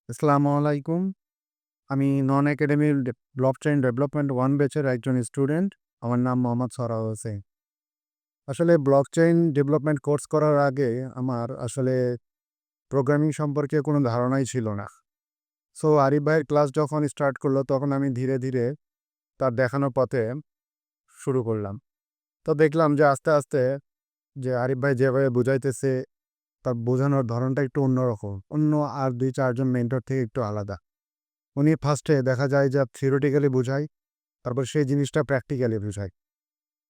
আসসালামু আলাইকুম। আমি নন একাডেমি ব্লকচেইন ডেভেলপমেন্ট 1 ব্যাচের একজন স্টুডেন্ট। আমার নাম মোহাম্মদ সরাহ হোসেন। আসলে ব্লকচেইন ডেভেলপমেন্ট কোর্স করার আগে আমার আসলে প্রোগ্রামিং সম্পর্কে কোনো ধারণাই ছিল না। সো আরিফ ভাইয়ের ক্লাস যখন স্টার্ট করলো তখন আমি ধীরে, ধীরে তার দেখানো পথে শুরু করলাম। তো দেখলাম যে আস্তে, আস্তে যে আরিফ ভাই যেভাবে বুঝাইতেছে তার বোঝানোর ধরনটা একটু অন্যরকম। অন্য আর ২-৪ জন মেন্টর থেকে একটু আলাদা। উনি ফার্স্টে দেখা যায় যে থিওরিটিক্যালি বুঝায়, তারপর সেই জিনিসটা প্র্যাকটিক্যালি বুঝায়।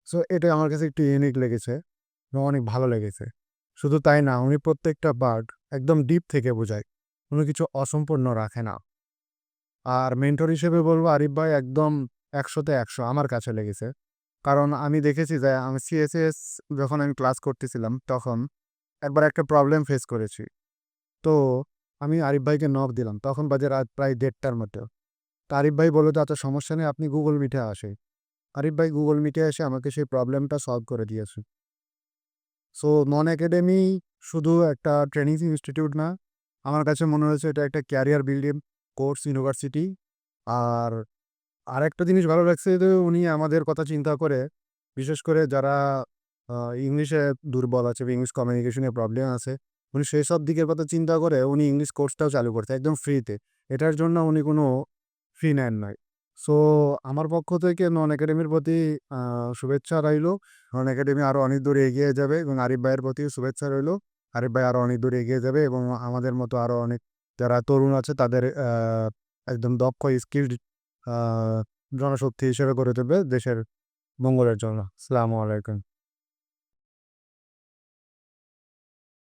সো এটা আমার কাছে একটু ইউনিক লেগেছে এবং অনেক ভালো লেগেছে। শুধু তাই না, উনি প্রত্যেকটা পার্ট একদম ডিপ থেকে বোঝায়। কোনো কিছু অসম্পূর্ণ রাখে না। আর মেন্টর হিসেবে বলব আরিফ ভাই একদম ১০০ তে ১০০ আমার কাছে লেগেছে। কারণ আমি দেখেছি যে আমি সিএসএস যখন আমি ক্লাস করতেছিলাম তখন একবার একটা প্রবলেম ফেস করেছি। তো আমি আরিফ ভাইকে নক দিলাম। তখন বাজে রাত প্রায় ১:৩০ মতো। তো আরিফ ভাই বলল যে, "আচ্ছা সমস্যা নেই, আপনি Google Meet এ আসেন।" আরিফ ভাই Google Meet এ এসে আমাকে সেই প্রবলেমটা সলভ করে দিয়েছে। সো নন একাডেমি শুধু একটা ট্রেনিং ইনস্টিটিউট না। আমার কাছে মনে হয়েছে এটা একটা ক্যারিয়ার বিল্ডিং কোর্স ইউনিভার্সিটি। আর আরেকটা জিনিস ভালো লাগছে যে উনি আমাদের কথা চিন্তা করে, বিশেষ করে যারা আ ইংলিশে দুর্বল আছে বা ইংলিশ কমিউনিকেশন এ প্রবলেম আছে, উনি সেসব দিকের কথা চিন্তা করে উনি ইংলিশ কোর্সটাও চালু করছে একদম ফ্রিতে। এটার জন্য উনি কোনো ফি নেন নাই। সো আমার পক্ষ থেকে নন একাডেমির প্রতি আ শুভেচ্ছা রইলো। নন একাডেমি আরো অনেক দূর এগিয়ে যাবে এবং আরিফ ভাইয়ের প্রতিও শুভেচ্ছা রইলো। আরিফ ভাই আরো অনেক দূর এগিয়ে যাবে এবং আমাদের মতো আরো অনেক যারা তরুণ আছে তাদের একদম দক্ষ স্কিলড আ জনশক্তি হিসেবে গড়ে তুলবে দেশের মঙ্গলের জন্য। আসসালামু আলাইকুম।